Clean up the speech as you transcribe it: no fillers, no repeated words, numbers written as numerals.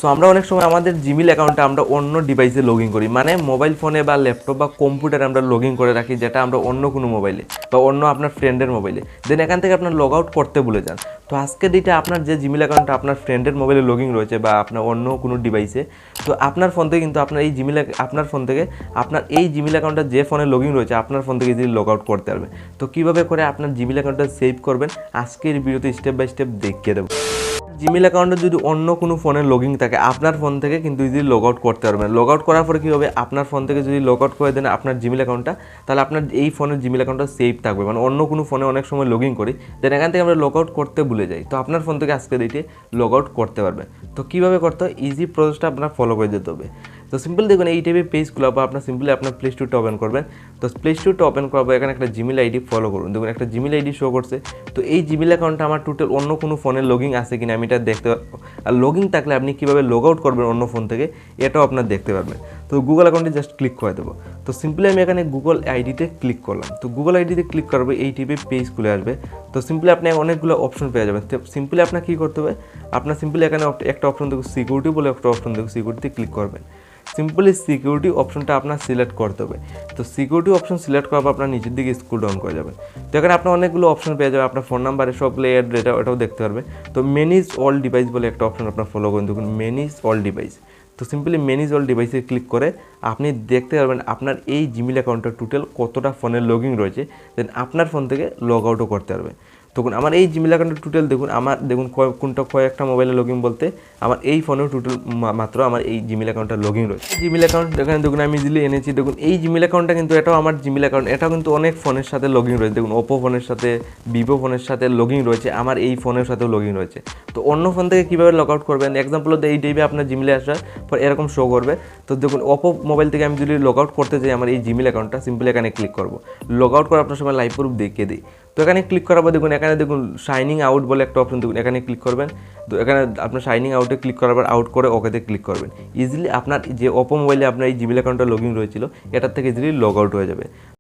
So আমরা অনেক সময় আমাদের জিমেইল অ্যাকাউন্টে আমরা অন্য ডিভাইসে লগ ইন করি, মানে মোবাইল ফোনে বা ল্যাপটপ বা কম্পিউটারে আমরা লগ ইন করে রাখি, যেটা আমরা অন্য কোনো মোবাইলে বা অন্য আপনার ফ্রেন্ডের মোবাইলে, দেন এখান থেকে আপনার লগ আউট করতে ভুলে যান। তো আজকের ডেটে আপনার যে জিমেইল অ্যাকাউন্টটা আপনার ফ্রেন্ডের মোবাইলে লগ ইন রয়েছে বা আপনার অন্য কোনো ডিভাইসে, তো আপনার ফোন থেকে কিন্তু আপনার এই আপনার ফোন থেকে আপনার এই জিমেইল অ্যাকাউন্টটা যে ফোনে লগ ইন রয়েছে আপনার ফোন থেকে ইজিলি লগ আউট করতে পারবে। তো কীভাবে করে আপনার জিমেইল অ্যাকাউন্টটা সেভ করবেন আজকের ভিডিওতে স্টেপ বাই স্টেপ দেখিয়ে দেবো। জিমেইল অ্যাকাউন্টে যদি অন্য কোনো ফোনে লগ ইন থাকে আপনার ফোন থেকে কিন্তু ইজিলি লগ আউট করতে পারবেন। লগ আউট করার পরে কী হবে, আপনার ফোন থেকে যদি লগ আউট করে দেন আপনার জিমেইল অ্যাকাউন্টটা, তাহলে আপনার এই ফোনের জিমেইল অ্যাকাউন্টটা সেভ থাকবে। মানে অন্য কোনো ফোনে অনেক সময় লগ ইন করি, দেন এখান থেকে আমরা লগ আউট করতে ভুলে যাই, তো আপনার ফোন থেকে আজকে ডেটে লগ আউট করতে পারবেন। তো কীভাবে করতে হয়, ইজি প্রসেসটা আপনার ফলো করে যেতে হবে। তো সিম্পল দেখুন, এই টাইপের পেজগুলো বা আপনার সিম্পলি আপনার প্লে স্টোরটা ওপেন করবেন। তো প্লে স্টোরটা ওপেন করবো, এখানে একটা জিমেইল আইডি ফলো করুন। দেখুন একটা জিমেইল আইডি শো করছে। তো এই জিমেইল অ্যাকাউন্টটা আমার টোটাল অন্য কোনো ফোনে লগ ইন আছে কিনা আমি এটা দেখতে পারবো। আর লগ ইন থাকলে আপনি কীভাবে লগ আউট করবেন অন্য ফোন থেকে এটাও আপনার দেখতে পারবেন। তো গুগল অ্যাকাউন্টে জাস্ট ক্লিক করে দেবো। তো সিম্পলি আমি এখানে গুগল আইডিতে ক্লিক করলাম। তো গুগল আইডিতে ক্লিক করবে, এই টাইপের পেজ খুলে আসবে। তো সিম্পলি আপনি অনেকগুলো অপশন পেয়ে যাবেন। তো সিম্পলি আপনার কী করতে হবে, আপনার সিম্পলি এখানে একটা অপশন দেখুন সিকিউরিটি বলে একটা অপশন দেখুন, সিকিউরিটিতে ক্লিক করবেন। সিম্পলি সিকিউরিটি অপশনটা আপনার সিলেক্ট করতে হবে। তো সিকিউরিটি অপশন সিলেক্ট করার পর আপনার নিচের দিকে স্ক্রল ডাউন করে যাবেন। তো এখানে আপনার অনেকগুলো অপশন পেয়ে যাবে, আপনার ফোন নাম্বারে সবগুলো এটাও দেখতে পারবে। তো ম্যানেজ অল ডিভাইস বলে একটা অপশন আপনার ফলো করুন, দেখুন ম্যানেজ অল ডিভাইস। তো সিম্পলি ম্যানেজ অল ডিভাইসে ক্লিক করে আপনি দেখতে পারবেন আপনার এই জিমেইল অ্যাকাউন্টের টোটাল কতটা ফোনে লগ ইন রয়েছে, দেন আপনার ফোন থেকে লগ আউটও করতে পারবে। তখন আমার এই জিমেইল অ্যাকাউন্টের টোটাল দেখুন, আমার দেখুন কয়েকটা মোবাইলে লগ ইন বলতে আমার এই ফোনেও টোটাল মাত্র আমার এই জিমেইল অ্যাকাউন্টটা লগ ইন রয়েছে। জিমেইল অ্যাকাউন্ট এখানে দেখুন আমি ইজিলি এনেছি। দেখুন এই জিমেইল অ্যাকাউন্টটা কিন্তু এটাও আমার জিমেইল অ্যাকাউন্ট, এটাও কিন্তু অনেক ফোনের সাথে লগ ইন রয়েছে। দেখুন ওপো ফোনের সাথে, ভিভো ফোনের সাথে লগ ইন রয়েছে, আমার এই ফোনের সাথেও লগ ইন রয়েছে। তো অন্য ফোন থেকে কীভাবে লগ আউট করবেন, এক্সাম্পল এই টাইপে আপনার জিমেইলে আসার পর এরকম শো করবে। তো দেখুন ওপো মোবাইল থেকে আমি যদি লগ আউট করতে চাই আমার এই জিমেইল অ্যাকাউন্টটা, সিম্পলি এখানে ক্লিক করবো। লগ আউট করে আপনার সময় লাইভ প্রুফ দেখিয়ে দিই। তো এখানে ক্লিক করার পর দেখুন এখানে দেখুন শাইনিং আউট বলে একটা অপশন, দেখুন এখানে ক্লিক করবেন। তো এখানে আপনার শাইনিং আউটে ক্লিক করার পর আউট করে ওকেতে ক্লিক করবেন। ইজিলি আপনার যে ওপো মোবাইলে আপনার এই জিমেইল অ্যাকাউন্টটা লগ ইন রয়েছিল এটার থেকে ইজিলি লগ আউট হয়ে যাবে।